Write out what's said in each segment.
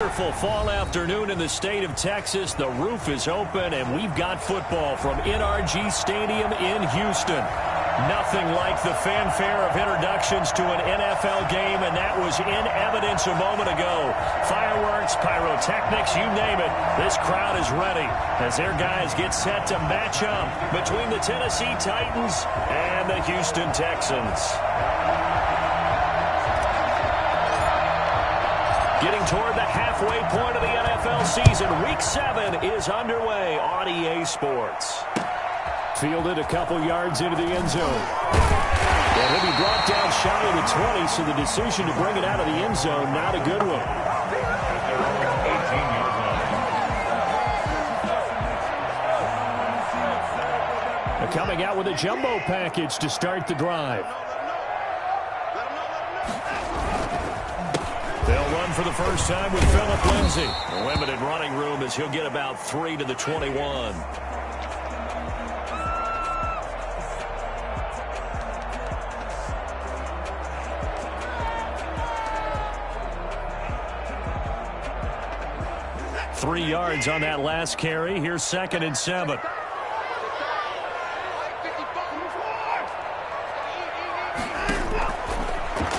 Wonderful fall afternoon in the state of Texas. The roof is open, and we've got football from NRG Stadium in Houston. Nothing like the fanfare of introductions to an NFL game, and that was in evidence a moment ago. Fireworks, pyrotechnics, you name it. This crowd is ready as their guys get set to match up between the Tennessee Titans and the Houston Texans. Getting toward the halfway point of the NFL season, Week 7 is underway on EA Sports. Fielded a couple yards into the end zone. And he'll be brought down shy of the 20, so the decision to bring it out of the end zone, not a good one. They're coming out with a jumbo package to start the drive. They'll run for the first time with Phillip Lindsay. Limited running room as he'll get about 3 to the 21. Three yards on that last carry. Here's 2nd and 7.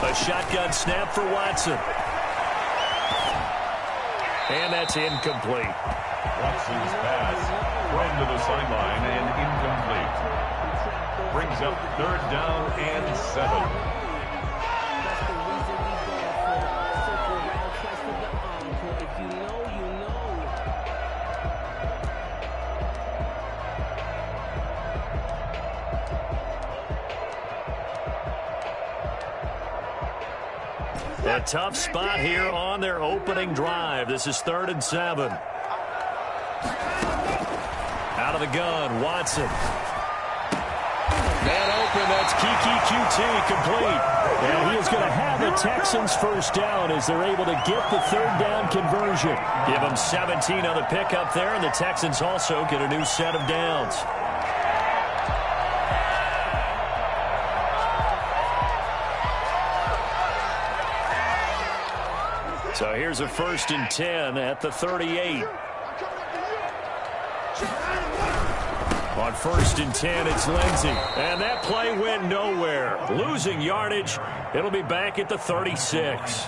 A shotgun snap for Watson. And that's incomplete. Watson's pass thrown to the sideline and incomplete. Brings up 3rd down and 7. A tough spot here on their opening drive. This is 3rd and 7. Out of the gun, Watson. Man open, that's Kiki QT complete. And he is going to have the Texans first down as they're able to get the 3rd down conversion. Give them 17 on the pickup there, and the Texans also get a new set of downs. So here's a 1st and 10 at the 38. On 1st and 10, it's Lindsay. And that play went nowhere. Losing yardage. It'll be back at the 36.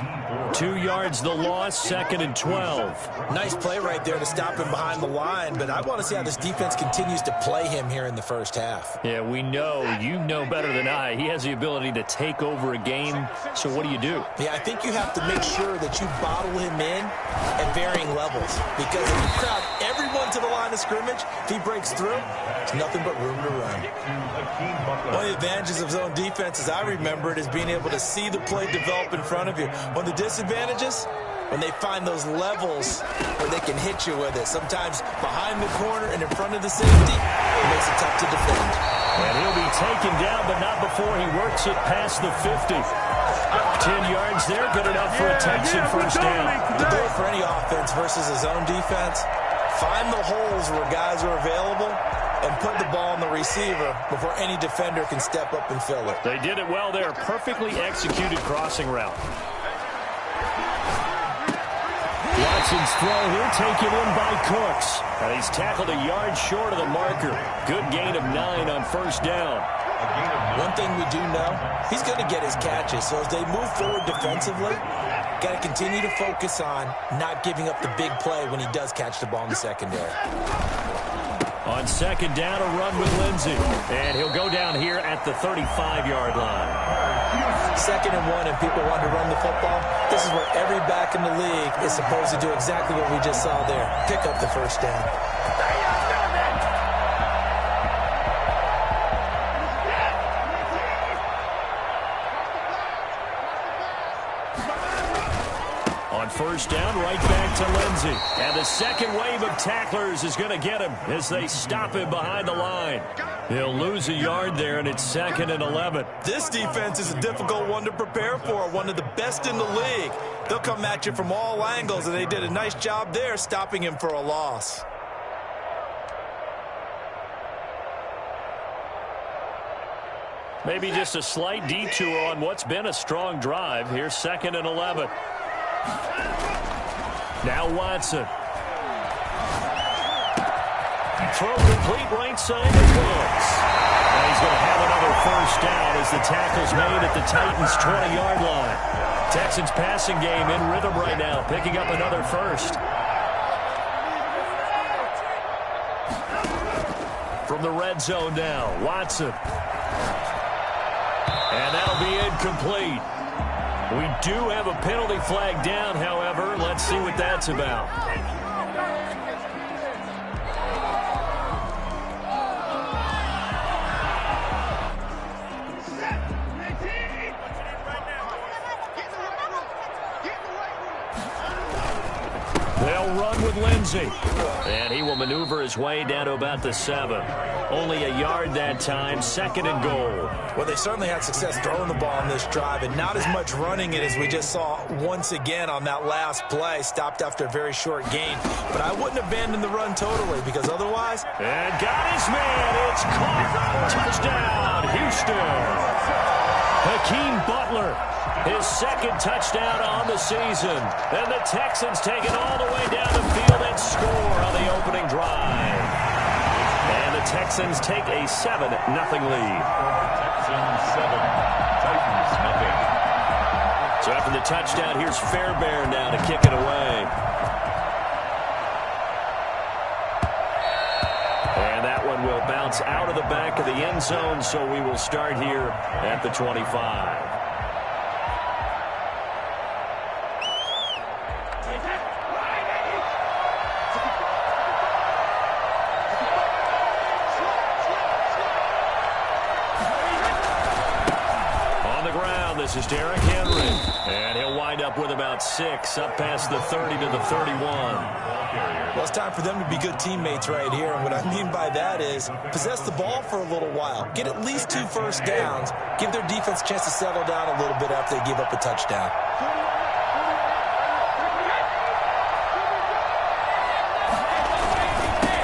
2 yards the loss, 2nd and 12. Nice play right there to stop him behind the line, but I want to see how this defense continues to play him here in the first half. Yeah, we know. You know better than I. He has the ability to take over a game. So what do? Yeah, I think you have to make sure that you bottle him in at varying levels, because if you crowd everyone to the line of scrimmage, if he breaks through, there's nothing but room to run. One of the advantages of zone defense, as I remember it, is being able to see the play develop in front of you. One of the disadvantages, when they find those levels where they can hit you with it. Sometimes behind the corner and in front of the safety, it makes it tough to defend. And he'll be taken down, but not before he works it past the 50. 10 yards there, good enough for a Texan first down. The goal for any offense versus a zone defense, find the holes where guys are available and put the ball on the receiver before any defender can step up and fill it. They did it well there. Perfectly executed crossing route. Watson's throw here taken in by Cooks. And he's tackled a yard short of the marker. Good gain of 9 on first down. One thing we do know, he's going to get his catches. So as they move forward defensively, got to continue to focus on not giving up the big play when he does catch the ball in the secondary. On 2nd down, a run with Lindsay. And he'll go down here at the 35-yard line. 2nd and 1, and people want to run the football. This is where every back in the league is supposed to do exactly what we just saw there. Pick up the first down. On first down, right back to Lindsay. And the second wave of tacklers is going to get him as they stop him behind the line. He'll lose a yard there, and it's 2nd and 11. This defense is a difficult one to prepare for, one of the best in the league. They'll come at you from all angles, and they did a nice job there stopping him for a loss. Maybe just a slight detour on what's been a strong drive. Here's 2nd and 11. Now Watson. Throw complete right side to Woods. And he's going to have another first down as the tackle's made at the Titans' 20-yard line. Texans passing game in rhythm right now, picking up another first. From the red zone now, Watson. And that'll be incomplete. We do have a penalty flag down, however. Let's see what that's about. They'll run with Lindsey. And he will maneuver his way down to about the 7. Only a yard that time, 2nd and goal. Well, they certainly had success throwing the ball on this drive, and not as much running it as we just saw once again on that last play. Stopped after a very short gain. But I wouldn't abandon the run totally, because otherwise... And got his man. It's caught. Touchdown, Houston. Hakeem Butler, his 2nd touchdown on the season. And the Texans take it all the way down the field and score on the opening drive. And the Texans take a 7-0 lead. Texans 7, Titans nothing. So after the touchdown, here's Fairbairn now to kick it away. And that one will bounce out of the back of the end zone, so we will start here at the 25. This is Derrick Henry, and he'll wind up with about 6, up past the 30 to the 31. Well, it's time for them to be good teammates right here, and what I mean by that is possess the ball for a little while, get at least 2 first downs, give their defense a chance to settle down a little bit after they give up a touchdown.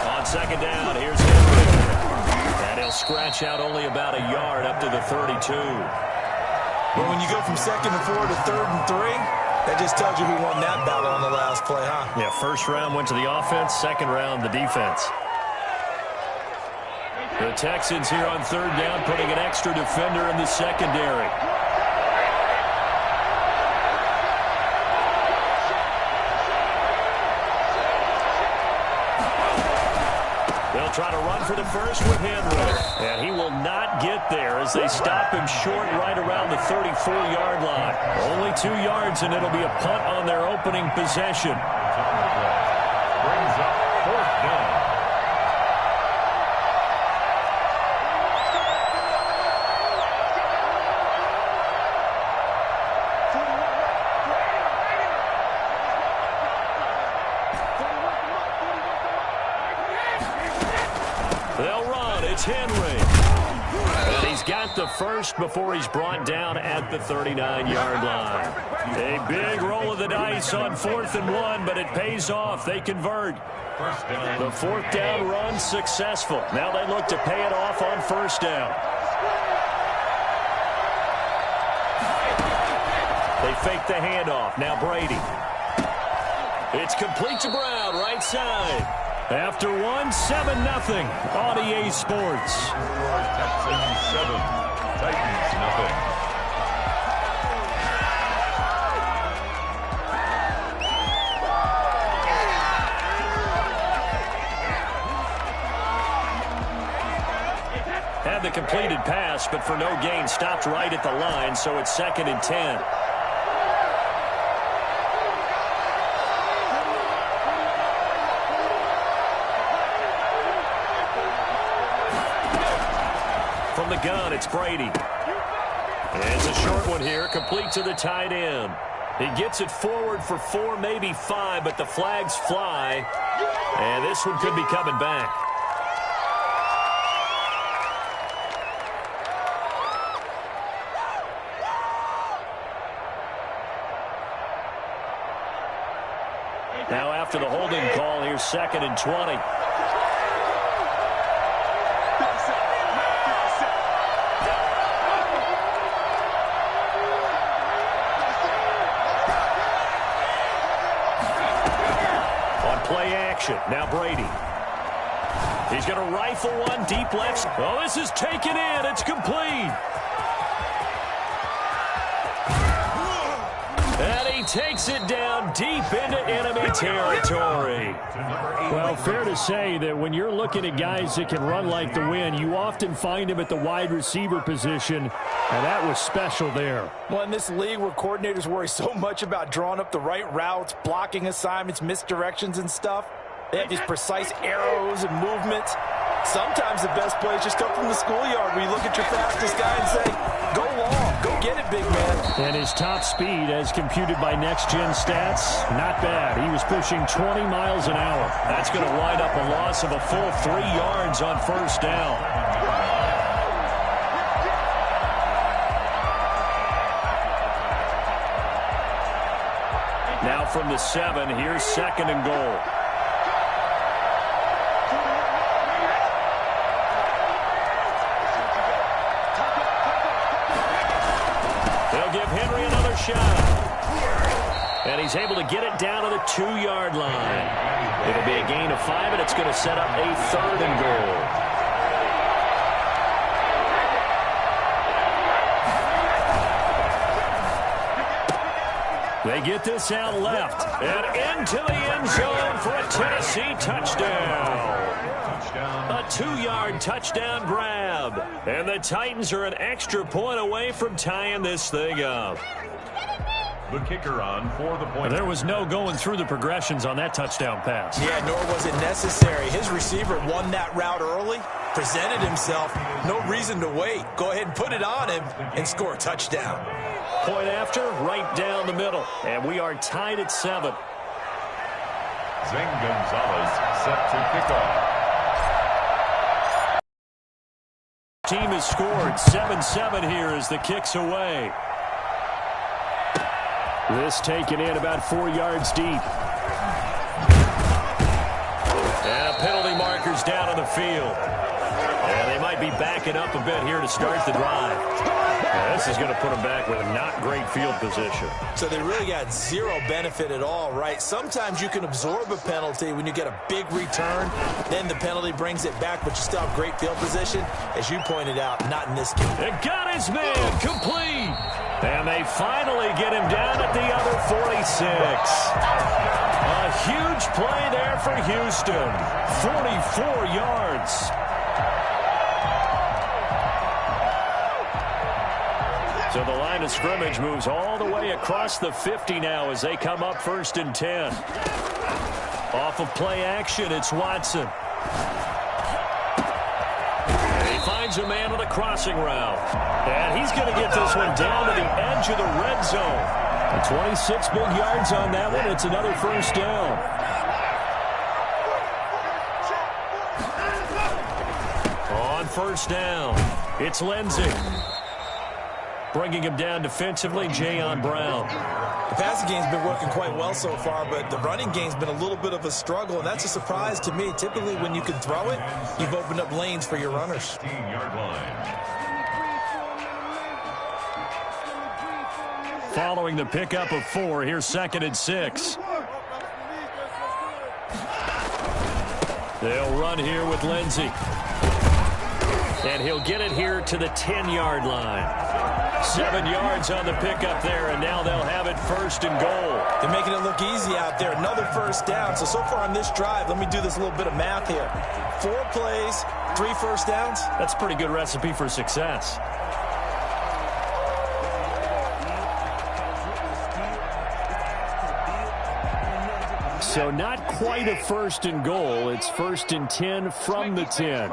On 2nd down, here's Henry, and he'll scratch out only about a yard up to the 32. Well, when you go from 2nd and 4 to 3rd and 3, that just tells you who won that battle on the last play, huh? Yeah, first round went to the offense, 2nd round the defense. The Texans here on 3rd down, putting an extra defender in the secondary. They'll try to run for the first with Henry. And he will not get there as they stop him short right around the 34-yard line. Only 2 yards, and it'll be a punt on their opening possession. Brings up 4th down. They'll run. It's Henry. And he's got the first before he's brought down at the 39-yard line. A big roll of the dice on 4th and 1, but it pays off. They convert. The 4th down run successful. Now they look to pay it off on 1st down. They fake the handoff. Now Brady. It's complete to Brown, right side. After 1, 7-0 on EA Sports. Texans 7, Titans nothing. Had the completed pass, but for no gain, stopped right at the line, so it's 2nd and 10. From the gun, it's Brady. It's a short one here, complete to the tight end. He gets it forward for 4, maybe 5, but the flags fly, and this one could be coming back. Now after the holding call, here's 2nd and 20. Play action. Now Brady. He's going to rifle one deep left. Oh, this is taken in. It's complete. And he takes it down deep into enemy territory. Well, fair to say that when you're looking at guys that can run like the wind, you often find them at the wide receiver position, and that was special there. Well, in this league where coordinators worry so much about drawing up the right routes, blocking assignments, misdirections and stuff, they have these precise arrows and movements. Sometimes the best plays just come from the schoolyard where you look at your fastest guy and say, go long, go get it, big man. And his top speed, as computed by Next Gen Stats, not bad. He was pushing 20 miles an hour. That's going to wind up a loss of a full 3 yards on first down. Now from the 7, here's 2nd and goal. And he's able to get it down to the 2-yard line. It'll be a gain of 5, and it's going to set up a 3rd and goal. They get this out left and into the end zone for a Tennessee touchdown. A 2-yard touchdown grab. And the Titans are an extra point away from tying this thing up. The kicker on for the point. There was no going through the progressions on that touchdown pass. Yeah, nor was it necessary. His receiver won that route early, presented himself. No reason to wait. Go ahead and put it on him and score a touchdown. Point after, right down the middle. And we are tied at 7. Zane Gonzalez set to kick off. Team has scored 7-7 here as the kick's away. This taken in about 4 yards deep. And penalty markers down on the field. And they might be backing up a bit here to start the drive. This is going to put them back with a not great field position. So they really got zero benefit at all, right? Sometimes you can absorb a penalty when you get a big return. Then the penalty brings it back, but you still have great field position. As you pointed out, not in this game. It got his man complete. And they finally get him down at the other 46. A huge play there for Houston. 44 yards. So the line of scrimmage moves all the way across the 50 now as they come up 1st and 10. Off of play action, it's Watson. And he finds a man on the crossing route. And he's going to get this one down to the edge of the red zone. 26 big yards on that one. It's another 1st down. On 1st down, it's Lindsey. Bringing him down defensively, Jayon Brown. The passing game's been working quite well so far, but the running game's been a little bit of a struggle, and that's a surprise to me. Typically, when you can throw it, you've opened up lanes for your runners. 15-yard line. Following the pickup of 4, here's 2nd and 6. They'll run here with Lindsey. And he'll get it here to the 10-yard line. 7 yards on the pickup there, and now they'll have it 1st and goal. They're making it look easy out there. Another 1st down. So far on this drive, let me do this little bit of math here. 4 plays, 3 1st downs. That's a pretty good recipe for success. So not quite a 1st and goal. It's 1st and 10 from the 10.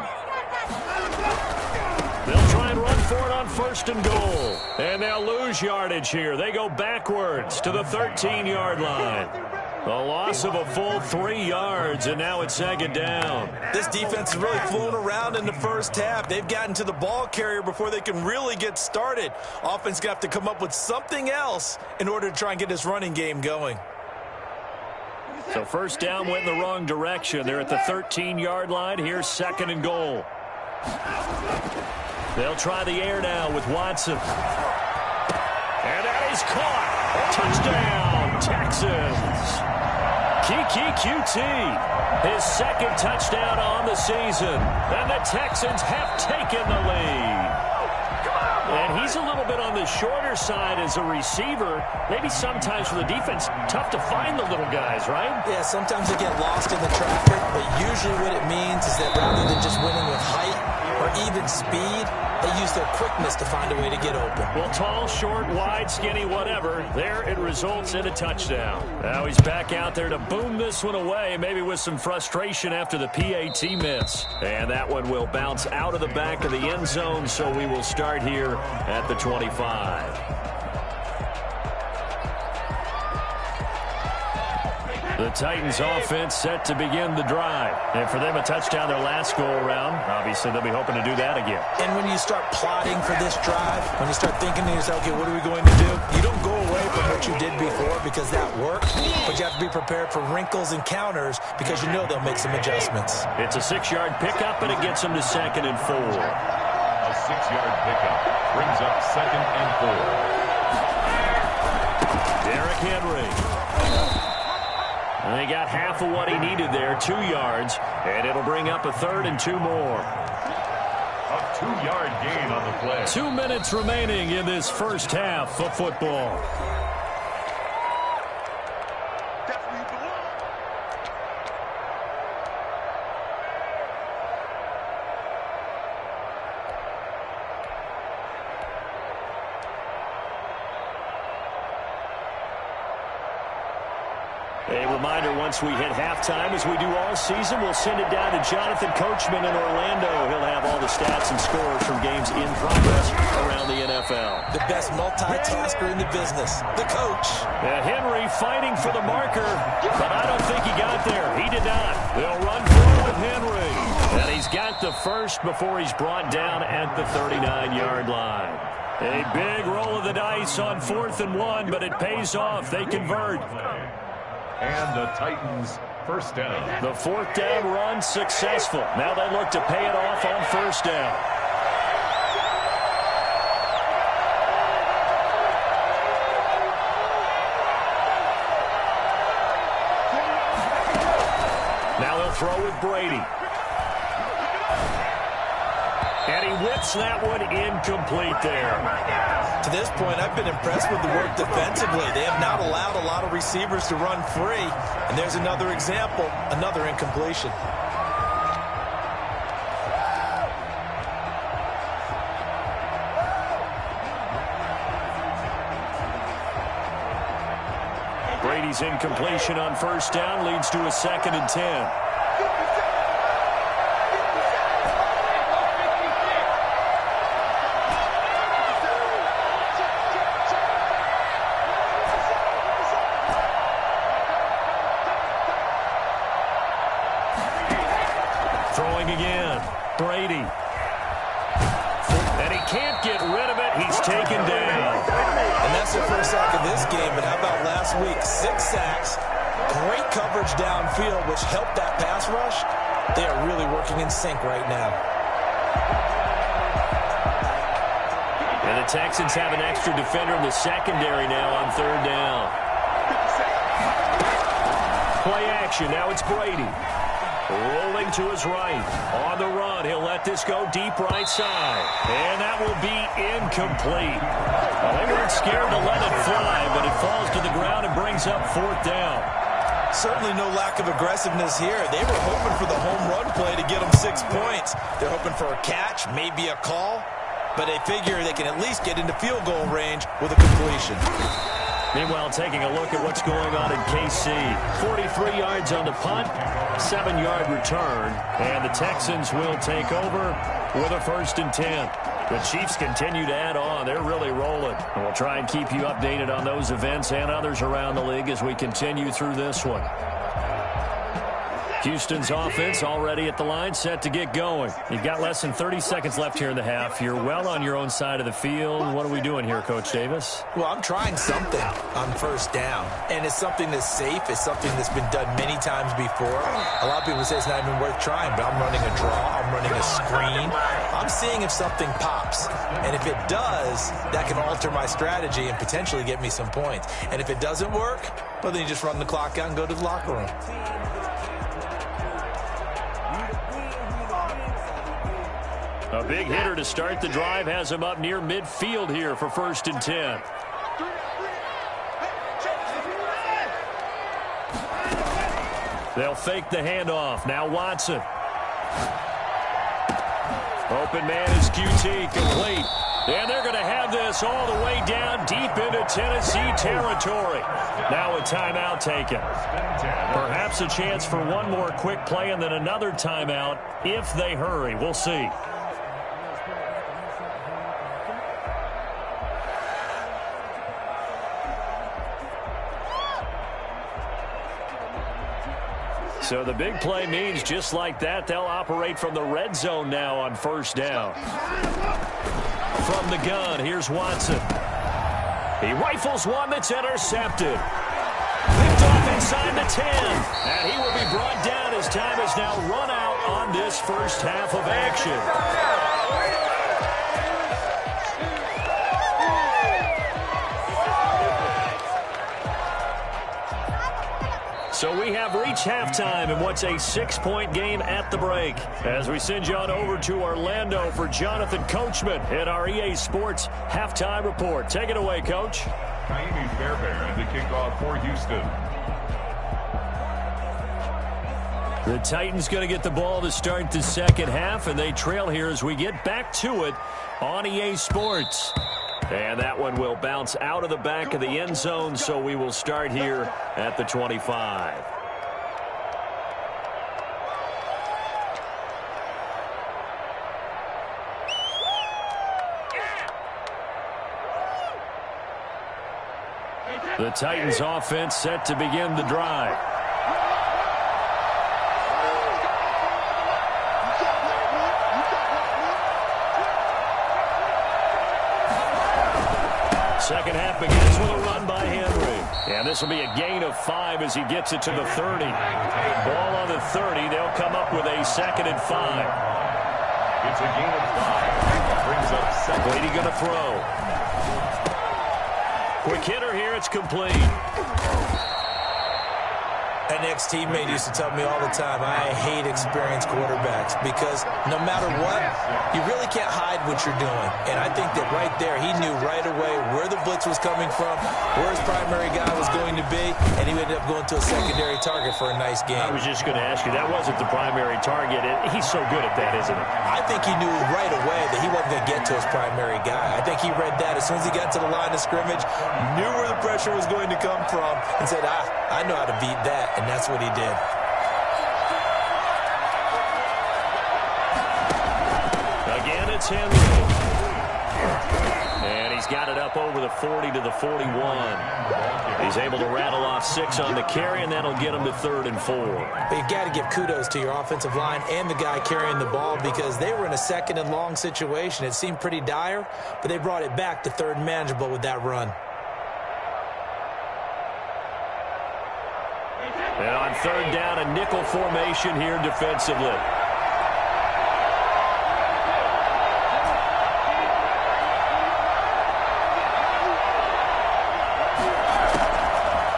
They'll try and run for it on 1st and goal. And they'll lose yardage here. They go backwards to the 13-yard line. A loss of a full 3 yards, and now it's 2nd down. This defense has really flown around in the first half. They've gotten to the ball carrier before they can really get started. Offense going to have to come up with something else in order to try and get this running game going. So 1st down went in the wrong direction. They're at the 13-yard line. Here's 2nd and goal. They'll try the air now with Watson. And that is caught. Touchdown, Texans. Kiki QT, his second touchdown on the season. And the Texans have taken the lead. And he's a little bit on the shorter side as a receiver. Maybe sometimes for the defense, tough to find the little guys, right? Yeah, sometimes they get lost in the traffic, but usually what it means is that rather than just winning with height or even speed, they use their quickness to find a way to get open. Well, tall, short, wide, skinny, whatever, there it results in a touchdown. Now he's back out there to boom this one away, maybe with some frustration after the PAT miss. And that one will bounce out of the back of the end zone, so we will start here at the 25. The Titans offense set to begin the drive. And for them, a touchdown their last go-around. Obviously, they'll be hoping to do that again. And when you start plotting for this drive, when you start thinking to yourself, okay, what are we going to do? You don't go away from what you did before because that worked, but you have to be prepared for wrinkles and counters because you know they'll make some adjustments. It's a 6-yard pickup, and it gets them to 2nd and 4. A 6-yard pickup brings up 2nd and 4. Derrick Henry. And they got half of what he needed there, 2 yards, and it'll bring up a 3rd and 2 more. A 2-yard gain on the play. 2 minutes remaining in this first half of football. A reminder, once we hit halftime, as we do all season, we'll send it down to Jonathan Coachman in Orlando. He'll have all the stats and scores from games in progress around the NFL. The best multitasker in the business, the coach. Henry fighting for the marker, but I don't think he got there. He did not. They'll run forward with Henry. And he's got the first before he's brought down at the 39-yard line. A big roll of the dice on 4th and 1, but it pays off. They convert. And the Titans first down. The 4th down run successful. Now they look to pay it off on 1st down. Now they'll throw with Brady. And he whips that one incomplete there. To this point, I've been impressed with the work defensively. They have not allowed a lot of receivers to run free. And there's another example, another incompletion. Brady's incompletion on 1st down leads to a 2nd and 10. Throwing again. Brady. And he can't get rid of it. He's taken down. And that's the first sack of this game. But how about last week? 6 sacks. Great coverage downfield, which helped that pass rush. They are really working in sync right now. And the Texans have an extra defender in the secondary now on 3rd down. Play action. Now it's Brady. Rolling to his right. On the run, he'll let this go deep right side. And that will be incomplete. Well, they weren't scared to let it fly, but it falls to the ground and brings up 4th down. Certainly no lack of aggressiveness here. They were hoping for the home run play to get them 6 points. They're hoping for a catch, maybe a call, but they figure they can at least get into field goal range with a completion. Meanwhile, taking a look at what's going on in KC. 43 yards on the punt, 7-yard return, and the Texans will take over with a 1st and 10. The Chiefs continue to add on. They're really rolling. And we'll try and keep you updated on those events and others around the league as we continue through this one. Houston's offense already at the line, set to get going. You've got less than 30 seconds left here in the half. You're well on your own side of the field. What are we doing here, Coach Davis? Well, I'm trying something on first down, and it's something that's safe. It's something that's been done many times before. A lot of people say it's not even worth trying, but I'm running a draw. I'm running a screen. I'm seeing if something pops, and if it does, that can alter my strategy and potentially get me some points. And if it doesn't work, well, then you just run the clock out and go to the locker room. A big hitter to start the drive has him up near midfield here for 1st and 10. They'll fake the handoff. Now Watson. Open man is QT, complete. And they're going to have this all the way down deep into Tennessee territory. Now a timeout taken. Perhaps a chance for one more quick play and then another timeout if they hurry. We'll see. So the big play means just like that, they'll operate from the red zone now on 1st down. From the gun, here's Watson. He rifles one that's intercepted. Picked off inside the 10. And he will be brought down as time has now run out on this first half of action. So we have reached halftime in what's a 6-point game at the break. As we send you on over to Orlando for Jonathan Coachman at our EA Sports Halftime Report. Take it away, Coach. Miami Fairbairn to kick off for Houston. The Titans going to get the ball to start the second half, and they trail here as we get back to it on EA Sports. And that one will bounce out of the back of the end zone, so we will start here at the 25. The Titans offense set to begin the drive. Second half begins with a run by Henry. And this will be a gain of 5 as he gets it to the 30. Ball on the 30. They'll come up with a 2nd and 5. It's a gain of 5. Brings up 2nd. Brady going to throw. Quick hitter here. It's complete. An ex-teammate used to tell me all the time, I hate experienced quarterbacks because no matter what, you really can't hide what you're doing. And I think that right there, he knew right away where the blitz was coming from, where his primary guy was going to be, and he ended up going to a secondary target for a nice game. I was just going to ask you, that wasn't the primary target. He's so good at that, isn't he? I think he knew right away that he wasn't going to get to his primary guy. I think he read that as soon as he got to the line of scrimmage, knew where the pressure was going to come from, and said, I know how to beat that. And that's what he did. Again, it's Henry. And he's got it up over the 40 to the 41. He's able to rattle off 6 on the carry, and that'll get him to 3rd and 4. But you've got to give kudos to your offensive line and the guy carrying the ball because they were in a 2nd and long situation. It seemed pretty dire, but they brought it back to 3rd and manageable with that run. And on 3rd down, a nickel formation here defensively.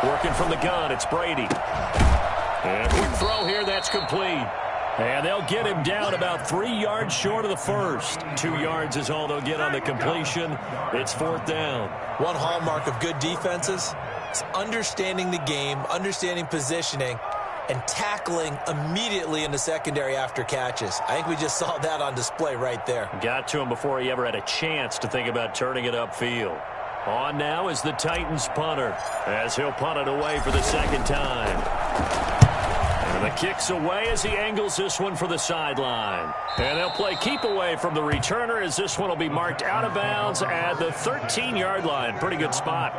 Working from the gun, it's Brady. And quick throw here, that's complete. And they'll get him down about 3 yards short of the first. 2 yards is all they'll get on the completion. It's 4th down. One hallmark of good defenses is understanding the game, understanding positioning, and tackling immediately in the secondary after catches. I think we just saw that on display right there. Got to him before he ever had a chance to think about turning it upfield. On now is the Titans punter, as he'll punt it away for the 2nd time. And the kick's away as he angles this one for the sideline. And they'll play keep away from the returner as this one will be marked out of bounds at the 13-yard line. Pretty good spot.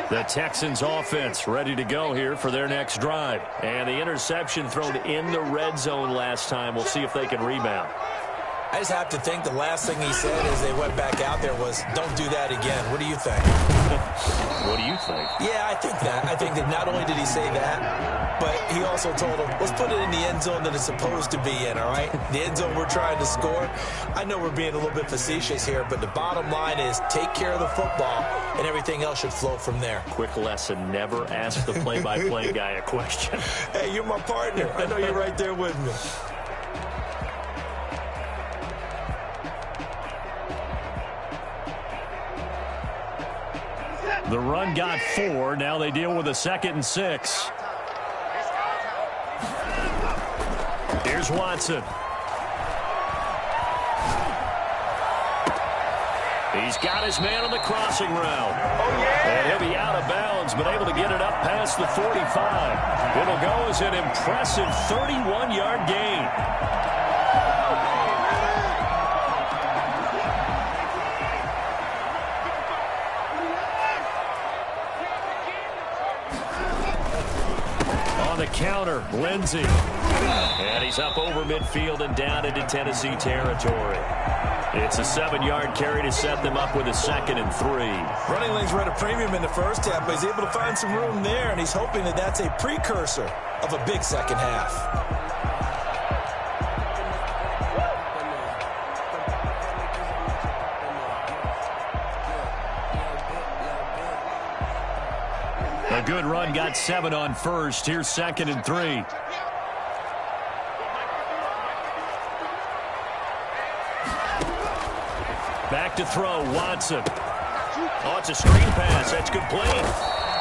The Texans offense ready to go here for their next drive. And the interception thrown in the red zone last time. We'll see if they can rebound. I just have to think the last thing he said as they went back out there was, don't do that again. What do you think? What do you think? Yeah, I think that. I think that not only did he say that, but he also told him, let's put it in the end zone that it's supposed to be in, all right? The end zone we're trying to score. I know we're being a little bit facetious here, but the bottom line is take care of the football, and everything else should flow from there. Quick lesson, never ask the play-by-play guy a question. Hey, you're my partner. I know you're right there with me. The run got 4. Now they deal with a 2nd and 6. Here's Watson. He's got his man on the crossing route. And he'll be out of bounds, but able to get it up past the 45. It'll go as an impressive 31-yard gain. The counter, Lindsey. And he's up over midfield and down into Tennessee territory. It's a 7-yard carry to set them up with a 2nd and 3. Running lanes were at a premium in the first half, but he's able to find some room there, and he's hoping that that's a precursor of a big second half. A good run, got 7 on first. Here's 2nd and 3. Back to throw, Watson. Oh, it's a screen pass. That's complete.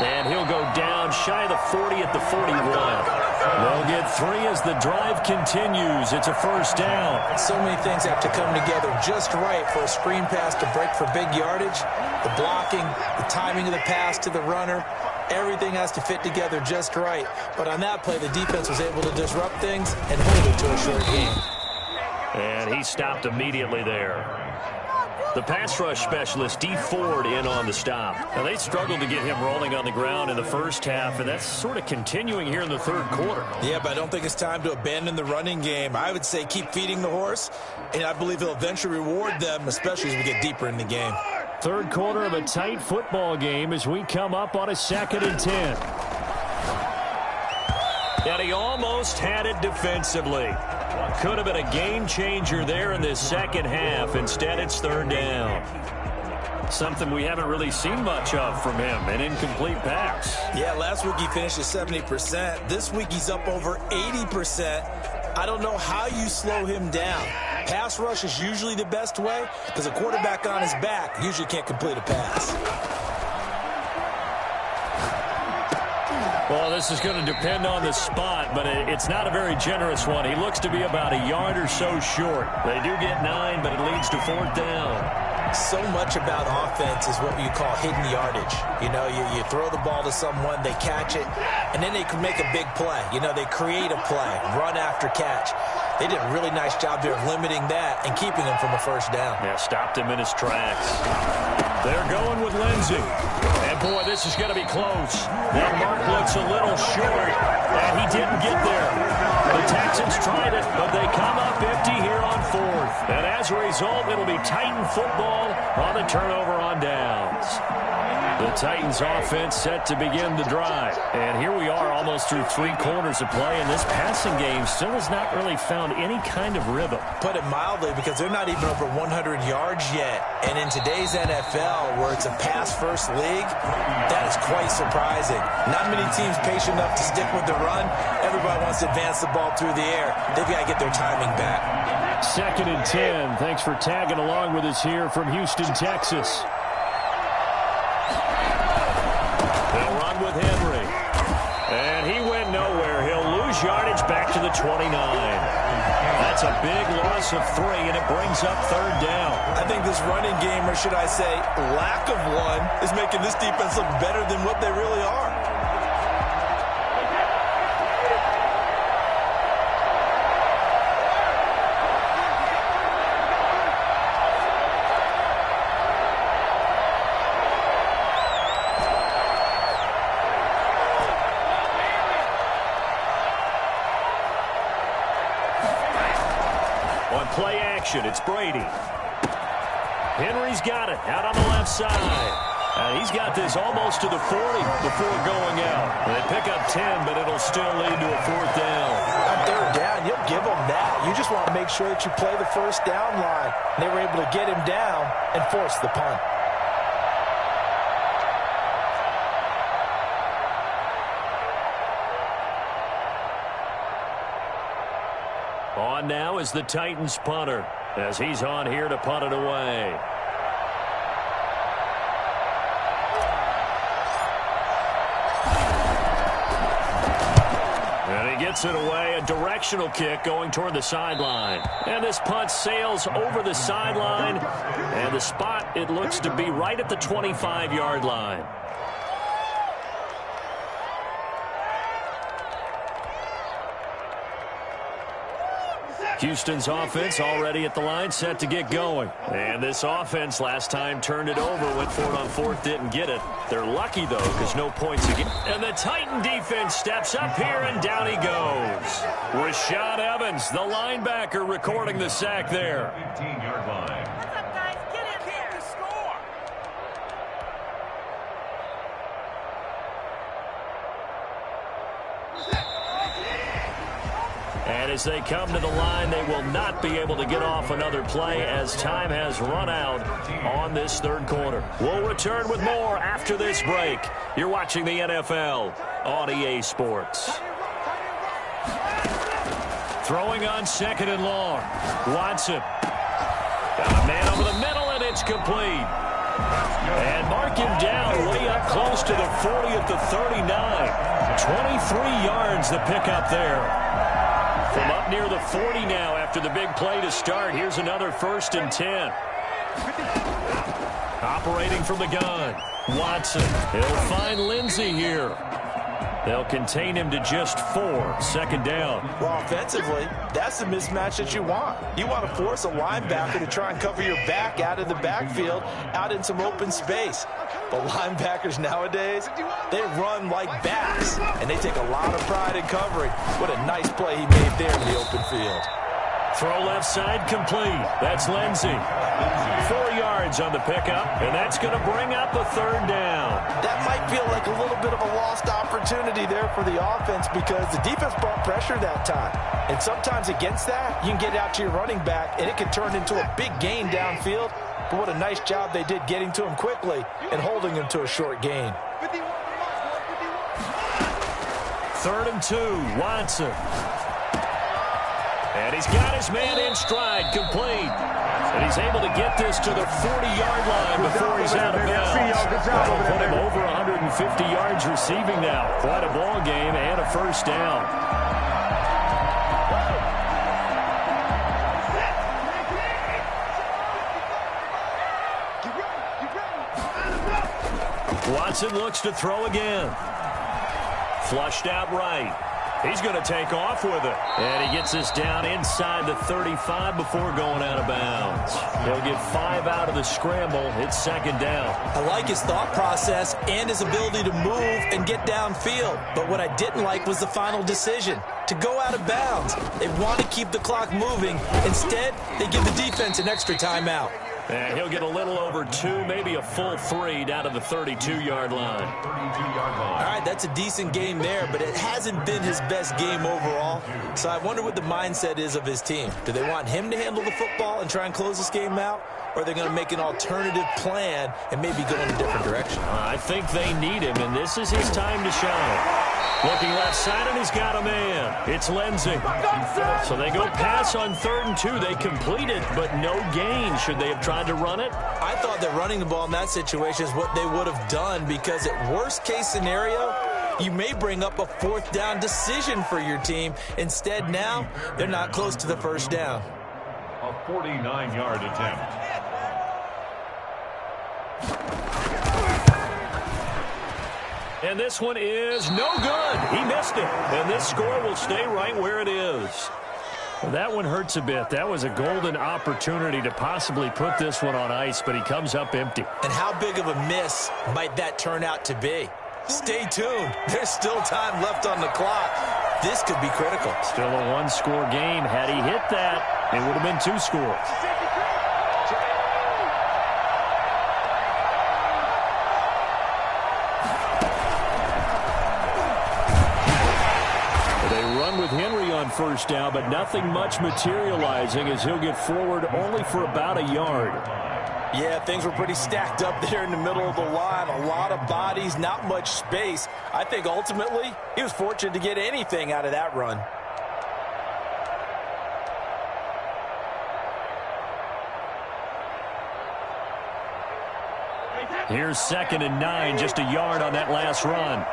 And he'll go down shy of the 40 at the 41. They'll get 3 as the drive continues. It's a first down. So many things have to come together just right for a screen pass to break for big yardage. The blocking, the timing of the pass to the runner. Everything has to fit together just right. But on that play, the defense was able to disrupt things and hold it to a short game. And he stopped immediately there. The pass rush specialist, D. Ford, in on the stop. Now, they struggled to get him rolling on the ground in the first half, and that's sort of continuing here in the third quarter. Yeah, but I don't think it's time to abandon the running game. I would say keep feeding the horse, and I believe he'll eventually reward them, especially as we get deeper in the game. Third quarter of a tight football game as we come up on a 2nd and 10. And he almost had it defensively. Could have been a game changer there in this second half. Instead, it's 3rd down. Something we haven't really seen much of from him, an incomplete pass. Yeah, last week he finished at 70%. This week he's up over 80%. I don't know how you slow him down. Pass rush is usually the best way because a quarterback on his back usually can't complete a pass. Well, this is going to depend on the spot, but it's not a very generous one. He looks to be about a yard or so short. They do get 9, but it leads to 4th down. So much about offense is what you call hidden yardage. You know, you throw the ball to someone, they catch it, and then they can make a big play. You know, they create a play, run after catch. They did a really nice job there of limiting that and keeping him from a first down. Yeah, stopped him in his tracks. They're going with Lindsey. And, boy, this is going to be close. That mark looks a little short, and he didn't get there. The Texans tried it, but they come up empty here on 4th. And as a result, it'll be Titan football on the turnover on downs. The Titans offense set to begin the drive. And here we are almost through 3 quarters of play, and this passing game still has not really found any kind of rhythm. Put it mildly, because they're not even over 100 yards yet. And in today's NFL, where it's a pass-first league, that is quite surprising. Not many teams patient enough to stick with the run. Everybody wants to advance the ball through the air. They've got to get their timing back. 2nd and 10. Thanks for tagging along with us here from Houston, Texas. They'll run with Henry. And he went nowhere. He'll lose yardage back to the 29. That's a big loss of 3, and it brings up 3rd down. I think this running game, or should I say lack of one, is making this defense look better than what they really are. action. It's Brady. Henry's got it out on the left side. And he's got this almost to the 40 before going out. They pick up 10, but it'll still lead to a fourth down. On third down, you'll give them that. You just want to make sure that you play the first down line. They were able to get him down and force the punt. On now is the Titans punter as he's on here to punt it away. And he gets it away, a directional kick going toward the sideline. And this punt sails over the sideline, and the spot, it looks to be right at the 25-yard line. Houston's offense already at the line, set to get going. And this offense last time turned it over, went for it on fourth, didn't get it. They're lucky, though, because no points again. And the Titan defense steps up here, and down he goes. Rashad Evans, the linebacker, recording the sack there. 18-yard line. What's up, guys? Get in here to score. And as they come to the line, they will not be able to get off another play as time has run out on this third quarter. We'll return with more after this break. You're watching the NFL on EA Sports. Throwing on second and long. Watson. Got a man over the middle, and it's complete. And mark him down way up close to the 40 at the 39. 23 yards the pickup there. From up near the 40 now after the big play to start. Here's another 1st and 10. Operating from the gun. Watson. He'll find Lindsey here. They'll contain him to just 4. Second down. Well, offensively, that's the mismatch that you want. You want to force a linebacker to try and cover your back out of the backfield, out in some open space. But linebackers nowadays, they run like backs, and they take a lot of pride in covering. What a nice play he made there in the open field. Throw left side complete. That's Lindsey. 4 yards on the pickup, and that's going to bring up a third down. That might feel like a little bit of a lost opportunity there for the offense because the defense brought pressure that time. And sometimes against that, you can get out to your running back, and it can turn into a big gain downfield. But what a nice job they did getting to him quickly and holding him to a short gain. 3rd and 2, Watson. And he's got his man in stride, complete. And he's able to get this to the 40-yard line before he's out of bounds. That'll put him over 150 yards receiving now. Quite a ball game and a first down. Watson looks to throw again. Flushed out right. He's going to take off with it. And he gets this down inside the 35 before going out of bounds. He'll get 5 out of the scramble. It's second down. I like his thought process and his ability to move and get downfield. But what I didn't like was the final decision, to go out of bounds. They want to keep the clock moving. Instead, they give the defense an extra timeout. And he'll get a little over 2, maybe a full 3 down to the 32-yard line. All right, that's a decent game there, but it hasn't been his best game overall. So I wonder what the mindset is of his team. Do they want him to handle the football and try and close this game out? Or are they going to make an alternative plan and maybe go in a different direction? I think they need him, and this is his time to shine. Looking left side, and he's got a man. It's Lindsey. So they go pass on 3rd and 2. They complete it, but no gain. Should they have tried to run it? I thought that running the ball in that situation is what they would have done because at worst case scenario, you may bring up a 4th down decision for your team. Instead, now, they're not close to the first down. A 49-yard attempt. And this one is no good. He missed it. And this score will stay right where it is. Well, that one hurts a bit. That was a golden opportunity to possibly put this one on ice, but he comes up empty. And how big of a miss might that turn out to be? Stay tuned. There's still time left on the clock. This could be critical. Still a one-score game. Had he hit that, It would have been 2 scores. They run with Henry on first down, but nothing much materializing as he'll get forward only for about a yard. Yeah, things were pretty stacked up there in the middle of the line. A lot of bodies, not much space. I think ultimately he was fortunate to get anything out of that run. Here's 2nd and 9, just a yard on that last run.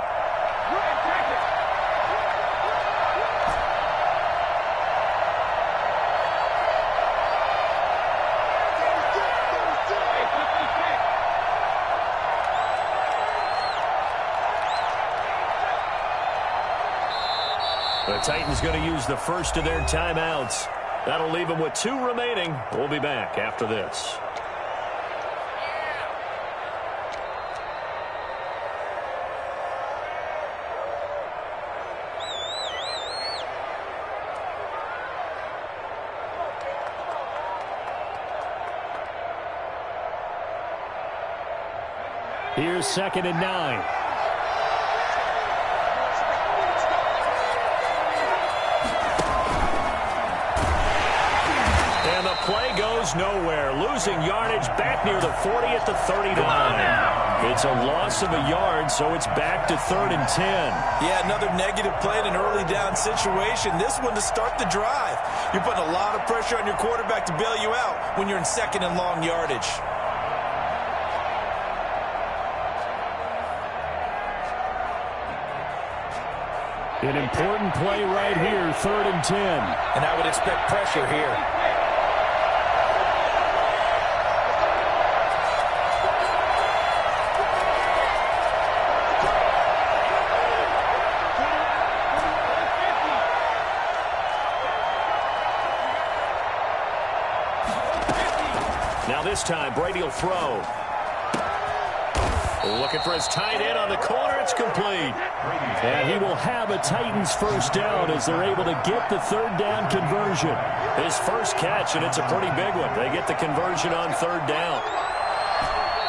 The Titans going to use the first of their timeouts. That'll leave them with 2 remaining. We'll be back after this. Here's 2nd and 9. And the play goes nowhere. Losing yardage back near the 40 at the 39. It's a loss of a yard, so it's back to 3rd and 10. Yeah, another negative play in an early down situation. This one to start the drive. You're putting a lot of pressure on your quarterback to bail you out when you're in 2nd and long yardage. An important play right here, 3rd and 10. And I would expect pressure here. Now this time, Brady will throw. Looking for his tight end on the corner. It's complete. And he will have a Titans first down as they're able to get the 3rd down conversion. His first catch, and it's a pretty big one. They get the conversion on 3rd down.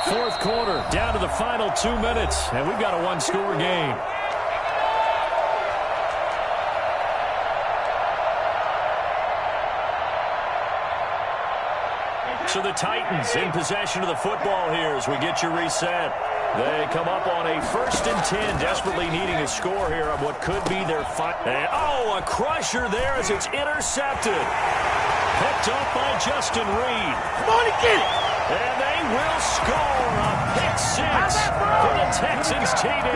4th quarter, down to the final 2 minutes, and we've got a 1-score game. So the Titans in possession of the football here as we get you reset. They come up on a 1st and 10, desperately needing a score here on what could be their final. Oh, a crusher there as it's intercepted. Picked up by Justin Reed. Come on and get it. And they will score a pick 6 for the Texans TD.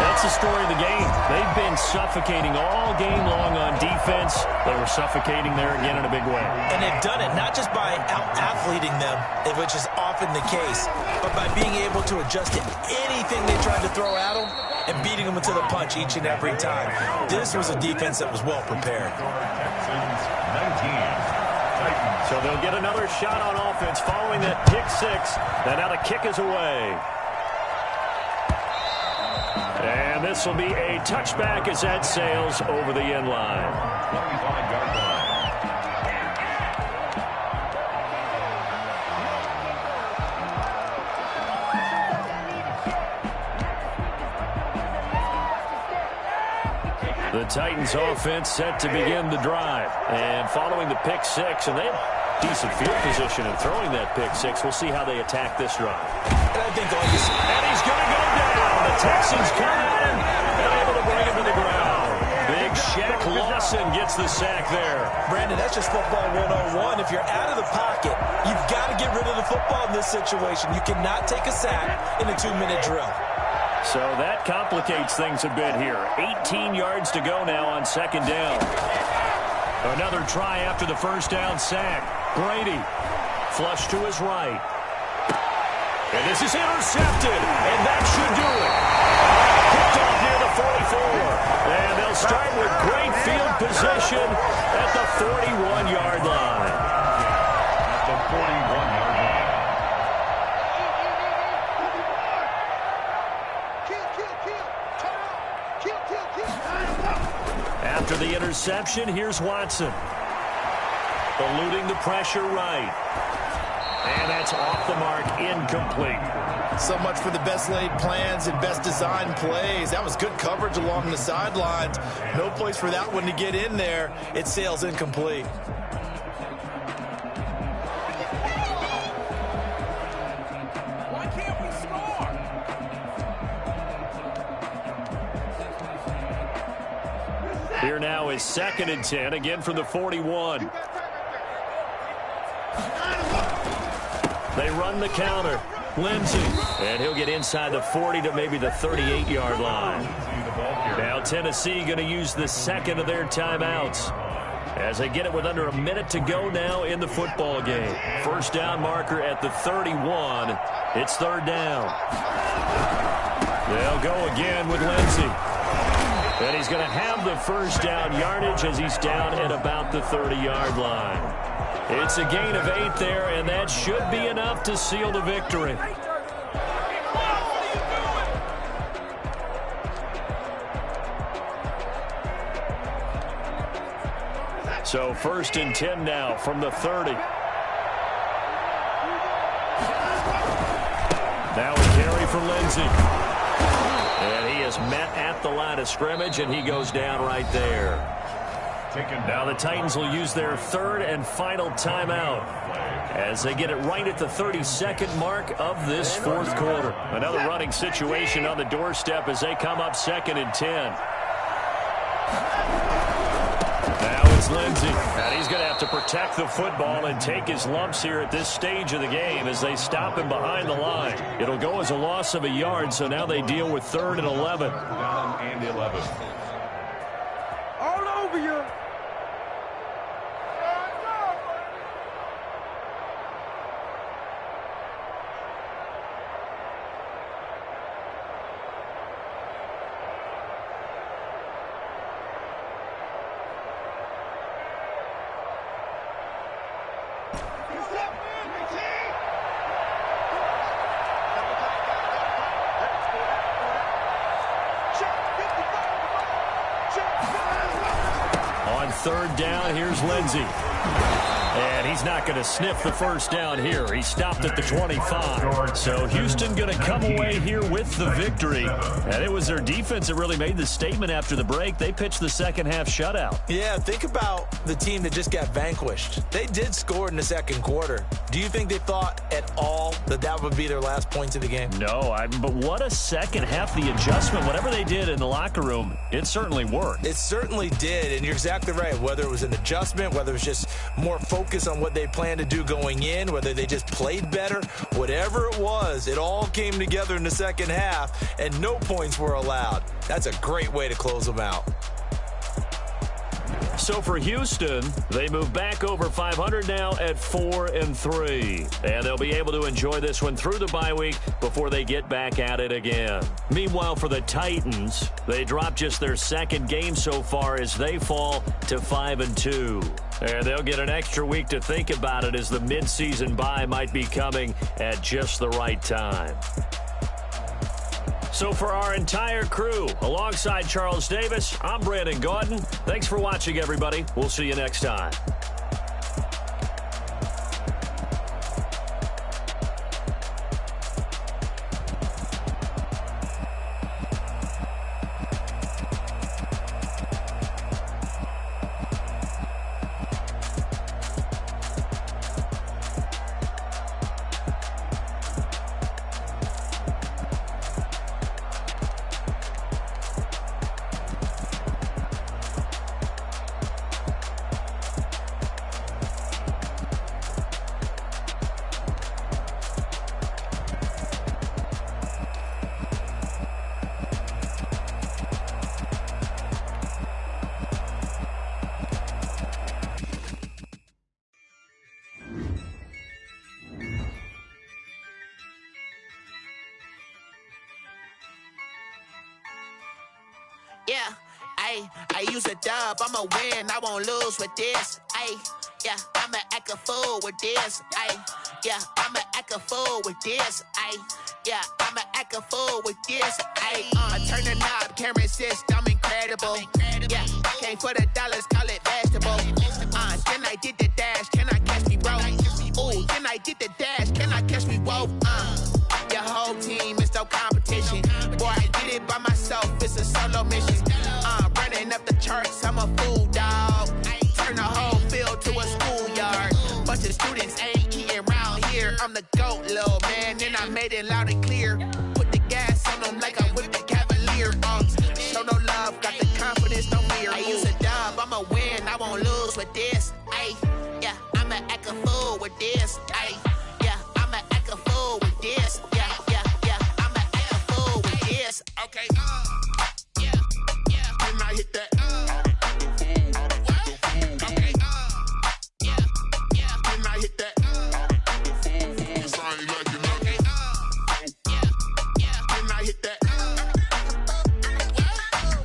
That's the story of the game. They've been suffocating all game long on defense. They were suffocating there again in a big way. And they've done it not just by out-athleting them, which is often the case, but by being able to adjust to anything they tried to throw at them and beating them into the punch each and every time. This was a defense that was well prepared. So they'll get another shot on offense following that pick 6. And now the kick is away. And this will be a touchback as that sails over the end line. 25-yard line. The Titans offense set to begin the drive. And following the pick 6, and they have decent field position in throwing that pick 6. We'll see how they attack this drive. And I think like this, and he's going to go down. The Texans come in and able to bring him to the ground. Big Shaq Lawson gets the sack there. Brandon, that's just football 101. If you're out of the pocket, you've got to get rid of the football in this situation. You cannot take a sack in a 2-minute drill. So that complicates things a bit here. 18 yards to go now on 2nd down. Another try after the first down sack. Brady, flush to his right. And this is intercepted, and that should do it. Picked off near the 44. And they'll start with great field position at the 41-yard line. At the 41-yard line. After the interception, here's Watson. Eluding the pressure right. And that's off the mark, incomplete. So much for the best laid plans and best designed plays. That was good coverage along the sidelines. No place for that one to get in there. It sails incomplete. Why can't we score? Here now is 2nd and 10, again from the 41. They run the counter. Lindsey. And he'll get inside the 40 to maybe the 38-yard line. Now Tennessee going to use the second of their timeouts as they get it with under a minute to go now in the football game. First down marker at the 31. It's 3rd down. They'll go again with Lindsey. And he's going to have the first down yardage as he's down at about the 30-yard line. It's a gain of 8 there, and that should be enough to seal the victory. So 1st and 10 now from the 30. Now a carry for Lindsey. And he is met at the line of scrimmage, and he goes down right there. Now the Titans will use their 3rd and final timeout as they get it right at the 32nd mark of this 4th quarter. Another running situation on the doorstep as they come up 2nd and 10. Now it's Lindsey, and he's going to have to protect the football and take his lumps here at this stage of the game as they stop him behind the line. It'll go as a loss of a yard, so now they deal with 3rd and 11. Down and 11. All over you. On 3rd down, here's Lindsey. And he's not going to sniff the first down here. He stopped at the 25. So Houston going to come away here with the victory. And it was their defense that really made the statement after the break. They pitched the second half shutout. Yeah, think about the team that just got vanquished. They did score in the 2nd quarter. Do you think they thought at all that that would be their last points of the game? No, but what a second half. The adjustment, whatever they did in the locker room, it certainly worked. It certainly did, and you're exactly right. Whether it was an adjustment, whether it was just more focus on what they planned to do going in, whether they just played better, whatever it was, it all came together in the second half, and no points were allowed. That's a great way to close them out. So for Houston, they move back over 500 now at 4-3. And they'll be able to enjoy this one through the bye week before they get back at it again. Meanwhile, for the Titans, they drop just their 2nd game so far as they fall to 5-2. And they'll get an extra week to think about it as the midseason bye might be coming at just the right time. So for our entire crew, alongside Charles Davis, I'm Brandon Gaudin. Thanks for watching, everybody. We'll see you next time. Yeah, I use a dub, I'ma win, I won't lose with this. Yeah, I'ma act a fool with this. Yeah, I'ma act a fool with this. Yeah, I'ma act a fool with this. Ayy, turn the knob, camera assist, I'm incredible. Yeah, came for the dollars, call it vegetable. Then I did the dash, can I catch me, bro? Ooh, then I did the dash, can I catch me, whoa? Your whole team is no competition. Boy, I did it by myself, it's a solo mission. Running up the charts, I'm a fool, dog. Turn the whole field to a schoolyard. Bunch of students ain't eating round here. I'm the GOAT, little man, and I made it loud and clear. Put the gas on them like I whipped the Cavalier. Show no love, got the confidence, no fear. I use a dub, I'ma win, I won't lose with this. Ay, yeah, I'ma act a fool with this. Ay, yeah, I'ma act a fool with this. Yeah, yeah, yeah, I'ma act a fool with this. Okay, yeah, yeah, when I hit that. Okay, yeah, yeah, when I hit that. It's only like you know. Okay, yeah, yeah, when I hit that.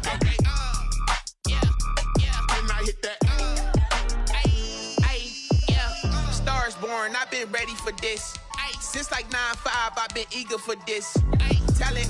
Okay, yeah, yeah, when I hit that. Ay, yeah, Stars born, I've been ready for this. Since like 9-5, I've been eager for this. Talent